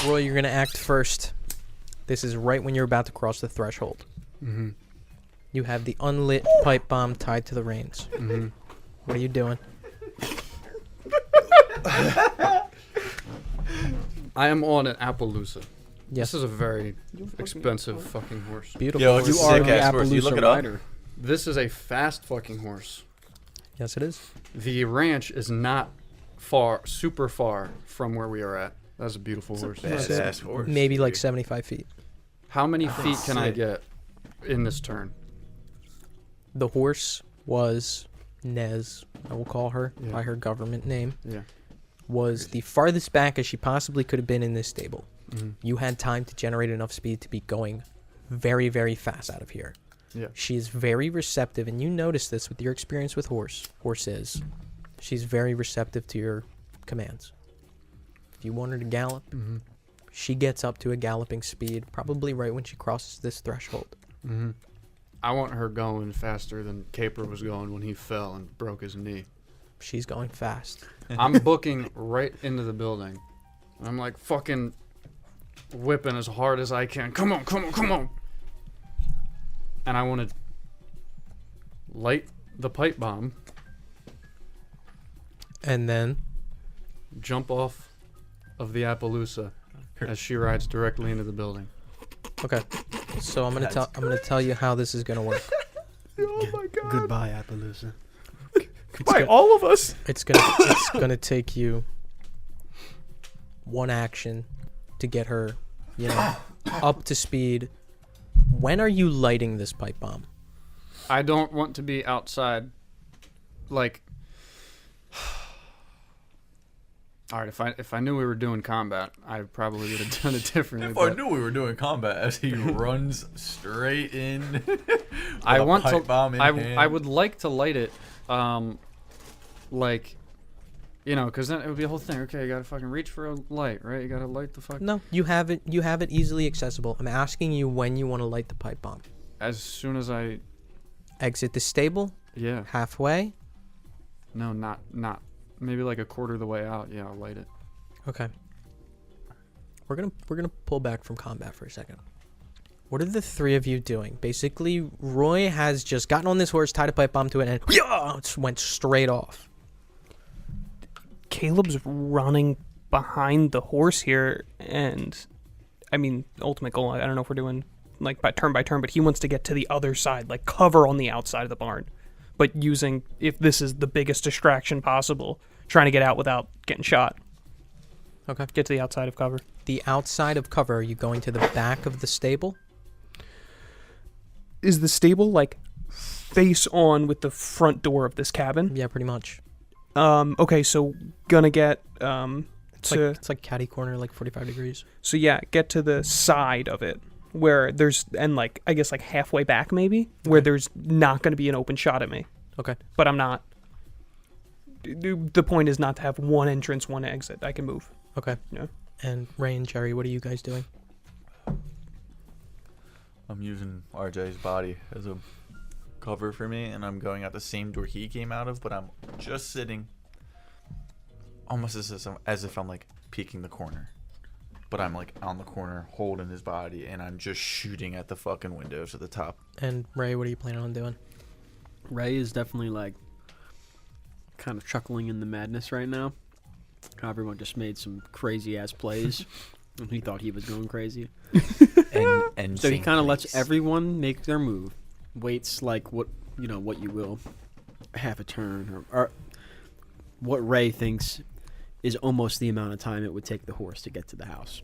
Roy, you're gonna act first. This is right when you're about to cross the threshold. Mm-hmm. You have the unlit pipe bomb tied to the reins. Mm-hmm. What are you doing? I am on an Appaloosa. Yes. This is a very expensive fucking horse. Beautiful. Yo, it's horse. a sick ass horse. You look it up. This is a fast fucking horse. Yes, it is. The ranch is not super far from where we are at. That's a beautiful horse. Badass horse. Maybe like 75 feet. How many feet can I sick. get in this turn? The horse was Nez, I will call her Yeah. by her government name, Yeah. was the farthest back as she possibly could have been in this stable. Mm-hmm. You had time to generate enough speed to be going very, very fast out of here. Yeah. She is very receptive, and you notice this with your experience with horses. She's very receptive to your commands. If you want her to gallop, Mm-hmm. she gets up to a galloping speed, probably right when she crosses this threshold. Mm-hmm. I want her going faster than Caper was going when he fell and broke his knee. She's going fast. I'm booking right into the building. I'm like fucking whipping as hard as I can. Come on, come on, come on. And I want to light the pipe bomb, And then jump off of the Appaloosa, as she rides directly into the building. Okay. So I'm gonna tell you how this is gonna work. Oh my god. Goodbye, Appaloosa. Goodbye, all of us. It's gonna take you one action to get her, up to speed. When are you lighting this pipe bomb? I don't want to be outside. Like, all right. If I knew we were doing combat, I probably would have done it differently. If I knew we were doing combat, as he runs straight in. I want pipe to. bomb in hand. I would like to light it. Like, because then it would be a whole thing. Okay, you gotta fucking reach for a light, right? You gotta light the fuck. No, you have it. You have it easily accessible. I'm asking you when you want to light the pipe bomb. As soon as I. Exit the stable. Yeah. Halfway. No, not. Maybe like a quarter of the way out. Yeah, I'll light it. Okay. We're gonna pull back from combat for a second. What are the three of you doing? Basically, Roy has just gotten on this horse, tied a pipe bomb to it, and it went straight off. Caleb's running behind the horse here, and I mean, ultimate goal. I don't know if we're doing like by turn, but he wants to get to the other side, like cover on the outside of the barn, but using, if this is the biggest distraction possible, trying to get out without getting shot. Okay. Get to the outside of cover. The outside of cover. Are you going to the back of the stable? Is the stable like face on with the front door of this cabin? Yeah, pretty much. Okay, so gonna get It's like catty corner, like 45 degrees. So yeah, get to the side of it where there's, and like I guess like halfway back maybe, where there's not going to be an open shot at me. Okay. But I'm not. The point is not to have one entrance, one exit. I can move. Okay. Yeah. And Ray and Jerry, what are you guys doing? I'm using RJ's body as a cover for me, and I'm going out the same door he came out of, but I'm just sitting almost as if I'm like peeking the corner. But I'm like on the corner holding his body, and I'm just shooting at the fucking windows at the top. And Ray, what are you planning on doing? Ray is definitely like kind of chuckling in the madness right now. Everyone just made some crazy ass plays, and he thought he was going crazy. And So he kind of lets everyone make their move, waits like what you will, half a turn or what Ray thinks is almost the amount of time it would take the horse to get to the house,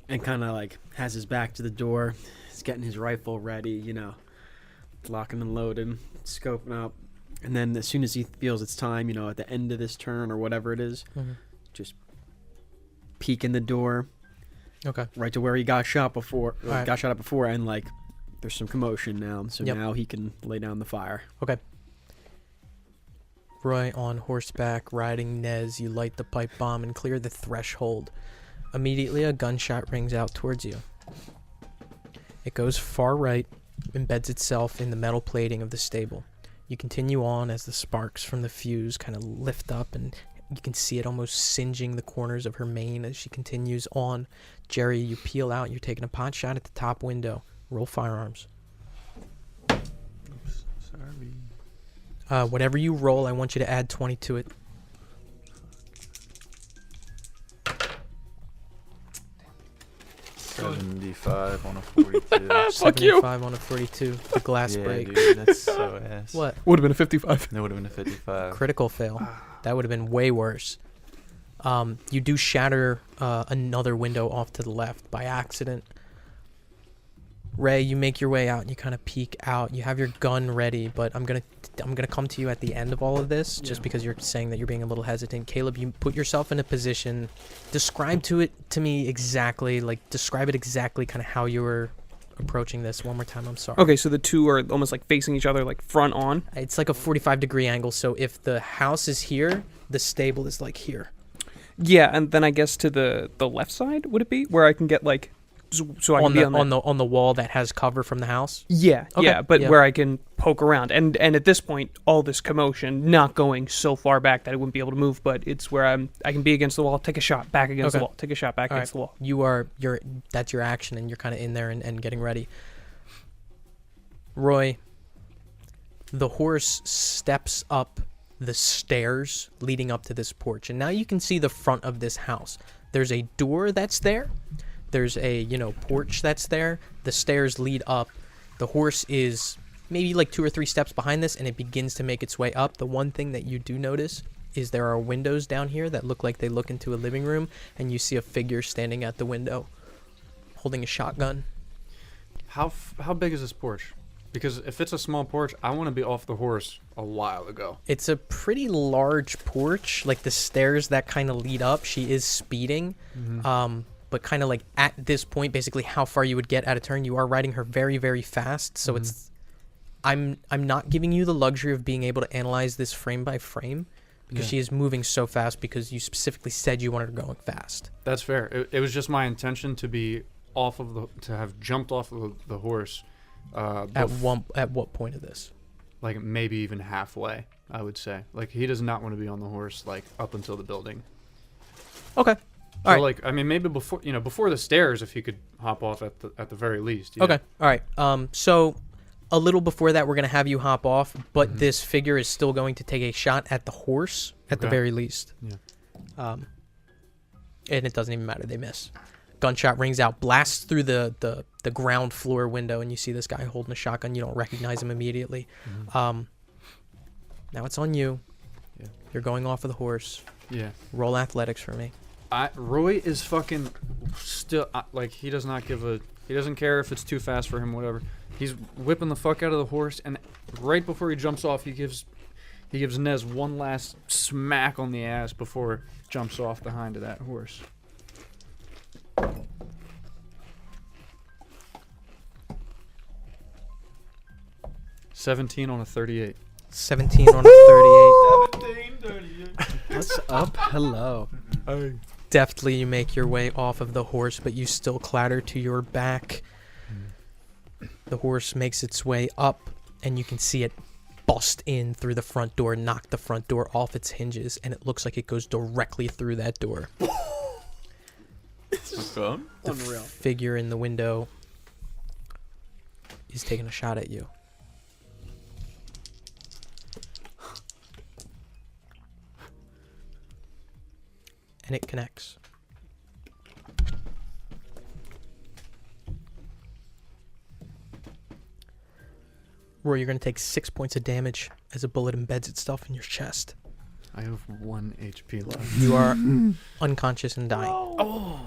and kind of like has his back to the door, is getting his rifle ready, locking and loading, scoping up, and then as soon as he feels it's time, at the end of this turn or whatever it is, just peek in the door. Okay. Right to where he got shot before. Right. Got shot at before, and like, there's some commotion now, so Yep. now he can lay down the fire. Okay. Roy on horseback, riding Nez, you light the pipe bomb and clear the threshold. Immediately, a gunshot rings out towards you. It goes far right, embeds itself in the metal plating of the stable. You continue on as the sparks from the fuse kind of lift up, and you can see it almost singeing the corners of her mane as she continues on. Jerry, you peel out. You're taking a pot shot at the top window. Roll firearms. Oops, sorry. Whatever you roll, I want you to add 20 to it. $75 on a 42. Fuck you. 75 on a 42. The glass Yeah, break. dude, that's so ass. What? Would have been a 55. That would have been a 55. Critical fail. That would have been way worse. You do shatter another window off to the left by accident. Ray, you make your way out and you kind of peek out. You have your gun ready, but I'm gonna come to you at the end of all of this, just because you're saying that you're being a little hesitant. Caleb, you put yourself in a position. Describe to me exactly, describe it exactly, kind of how you were approaching this. One more time, I'm sorry. Okay, so the two are almost like facing each other, like front on. It's like a 45-degree angle. So if the house is here, the stable is like here. Yeah, and then I guess to the left side would it be where I can get like, so I can be on the wall that has cover from the house. Yeah, Okay, yeah, but yeah. where I can poke around, and at this point, all this commotion, not going so far back that I wouldn't be able to move, but it's where I can be against the wall, take a shot, back against the Okay. wall, take a shot, back All against the wall. That's your action, and you're kind of in there and getting ready. Roy, the horse steps up the stairs leading up to this porch, and now you can see the front of this house. There's a door that's there. There's a, porch that's there. The stairs lead up. The horse is maybe like 2 or 3 steps behind this, and it begins to make its way up. The one thing that you do notice is there are windows down here that look like they look into a living room, and you see a figure standing at the window holding a shotgun. How big is this porch? Because if it's a small porch, I want to be off the horse a while ago. It's a pretty large porch, like the stairs that kind of lead up. She is speeding, but kind of like at this point, basically how far you would get at a turn. You are riding her very, very fast, so it's. I'm not giving you the luxury of being able to analyze this frame by frame because she is moving so fast because you specifically said you wanted her going fast. That's fair. It was just my intention to be to have jumped off of the horse. At what point of this? Like maybe even halfway, I would say. Like he does not want to be on the horse like up until the building. Okay. So right. like maybe before the stairs, if he could hop off at the very least. Yeah. Okay. All right. So a little before that, we're gonna have you hop off, but this figure is still going to take a shot at the horse at the very least. Yeah. And it doesn't even matter. They miss. Gunshot rings out, blasts through the ground floor window, and you see this guy holding a shotgun. You don't recognize him immediately. Now it's on you. Yeah. You're going off of the horse. Yeah. Roll athletics for me. Roy is fucking still like he does not he doesn't care if it's too fast for him, whatever. He's whipping the fuck out of the horse, and right before he jumps off, he gives Nez one last smack on the ass before it jumps off behind of that horse. 17 on a 38. 17 on a 38. What's up? Hello. Deftly you make your way off of the horse, but you still clatter to your back. The horse makes its way up, and you can see it bust in through the front door, knock the front door off its hinges, and it looks like it goes directly through that door. Okay. The Unreal. figure in the window is taking a shot at you. And it connects. Roy, you're going to take 6 points of damage as a bullet embeds itself in your chest. I have 1 HP left. You are unconscious and dying. Oh.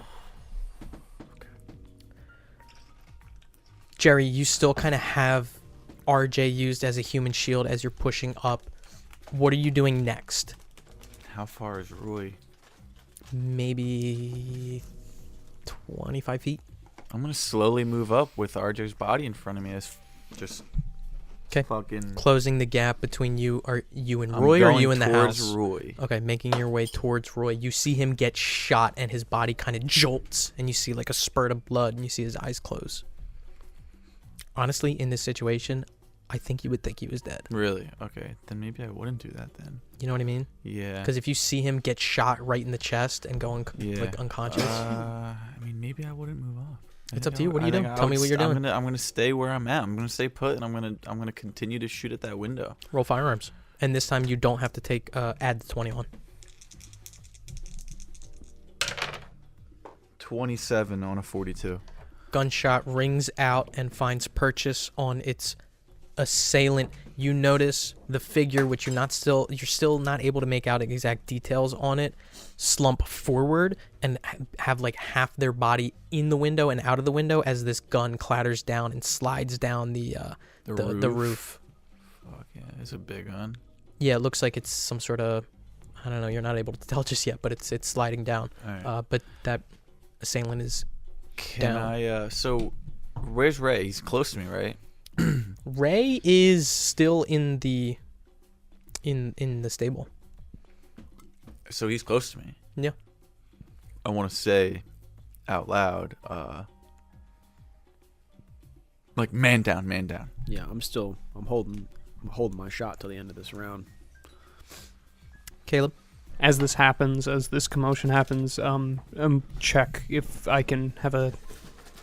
Jerry, you still kind of have RJ used as a human shield as you're pushing up. What are you doing next? How far is Roy? Maybe 25 feet. I'm gonna slowly move up with RJ's body in front of me. As just 'Kay. fucking Closing the gap between you and I'm Roy, or going you in the towards house? Roy. Okay, making your way towards Roy. You see him get shot, and his body kind of jolts, and you see like a spurt of blood, and you see his eyes close. Honestly, in this situation, I think you would think he was dead. Really? Okay. Then maybe I wouldn't do that then. You know what I mean? Yeah. Because if you see him get shot right in the chest and go like unconscious, I mean, maybe I wouldn't move off. It's up to you. What are you doing? Tell me what you're doing. I'm gonna stay where I'm at. I'm gonna stay put, and I'm gonna continue to shoot at that window. roll firearms, and this time you don't have to take add the 20 on. 27 on a 42. Gunshot rings out and finds purchase on its assailant. You notice the figure, which you're still not able to make out exact details on it, slump forward and have like half their body in the window and out of the window as this gun clatters down and slides down the roof. Fuck yeah, it's a big gun. Yeah, it looks like it's some sort of, I don't know, you're not able to tell just yet, but it's sliding down. All right. But that assailant is Can down. I? So, where's Ray? He's close to me, right? Ray is still in the stable. So he's close to me. Yeah. I want to say out loud, like man down, man down. Yeah, I'm holding my shot till the end of this round. Caleb? As this happens, as this commotion happens, check if I can have a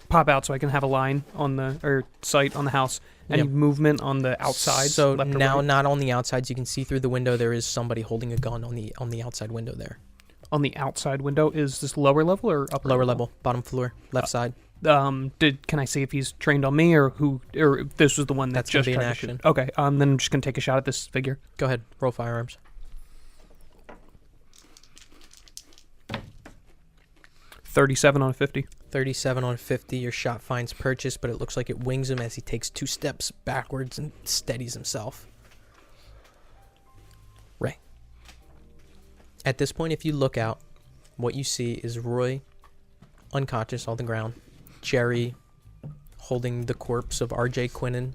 pop out so I can have a line on or sight on the house. Any Yep. movement on the outside? So left or now, right? not on the outsides. You can see through the window. There is somebody holding a gun on the outside window there. on the outside window. Is this lower level or upper Lower level, bottom floor, left side. Can I see if he's trained on me or if this was the one that That's gonna just be an tried to action. shoot? Okay. Then I'm just gonna take a shot at this figure. Go ahead, roll firearms. 37 on a 50. 37 on 50. Your shot finds purchase, but it looks like it wings him as he takes 2 steps backwards and steadies himself. Ray. At this point, if you look out, what you see is Roy unconscious on the ground, Jerry holding the corpse of R.J. Quinnen.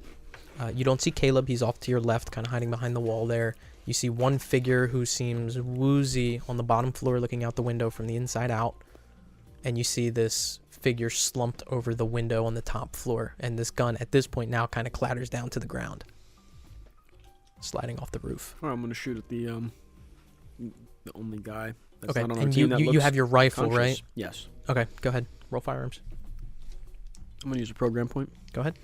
You don't see Caleb. He's off to your left, kind of hiding behind the wall there. You see one figure who seems woozy on the bottom floor looking out the window from the inside out. And you see this figure slumped over the window on the top floor. And this gun, at this point now, kind of clatters down to the ground, sliding off the roof. All right, I'm going to shoot at the only guy that's Okay, not on our and team that you looks have your rifle, conscious. right? Yes. Okay, go ahead. Roll firearms. I'm going to use a program point. Go ahead.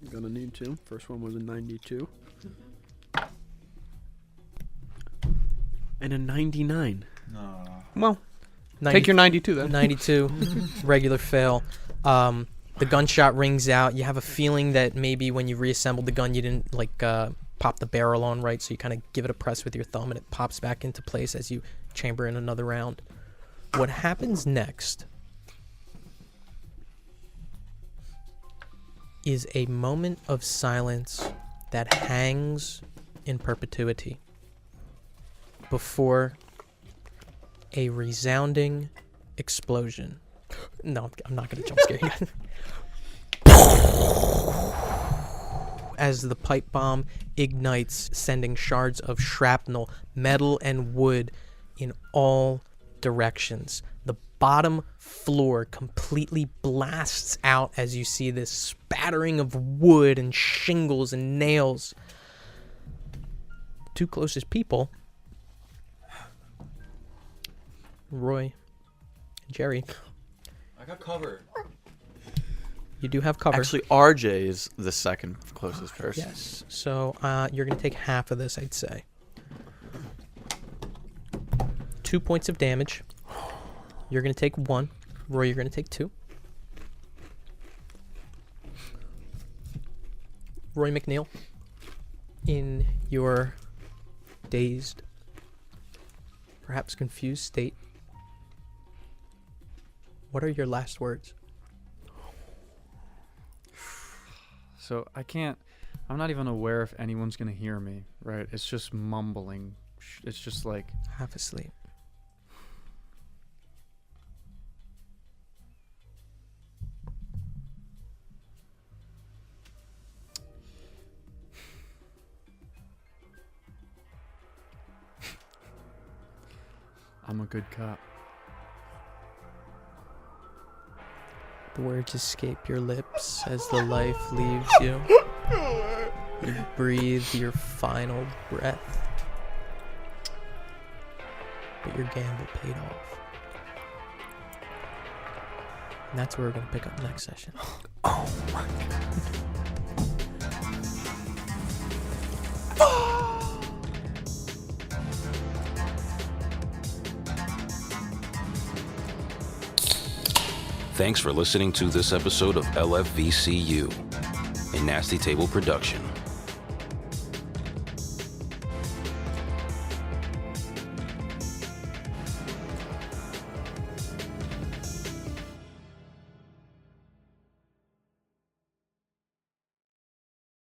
Going to need to. First one was a 92. And a 99. Well, take your 92 then. 92, regular fail. The gunshot rings out. You have a feeling that maybe when you reassembled the gun, you didn't pop the barrel on right, so you kind of give it a press with your thumb, and it pops back into place as you chamber in another round. What happens next is a moment of silence that hangs in perpetuity before a resounding explosion. No, I'm not going to jump scare you. As the pipe bomb ignites, sending shards of shrapnel, metal and wood in all directions. The bottom floor completely blasts out as you see this spattering of wood and shingles and nails. 2 closest people, Roy and Jerry. I got cover. You do have cover. Actually, RJ is the second closest person. Yes. So you're going to take half of this, I'd say. 2 points of damage. You're going to take 1. Roy, you're going to take 2. Roy McNeil, in your dazed, perhaps confused state, what are your last words? So I'm not even aware if anyone's going to hear me, right? It's just mumbling. It's just like... Half asleep. I'm a good cop. The words escape your lips as the life leaves you. You breathe your final breath. But your gamble paid off. And that's where we're going to pick up next session. Oh my God. Thanks for listening to this episode of LFVCU, a Nasty Table production.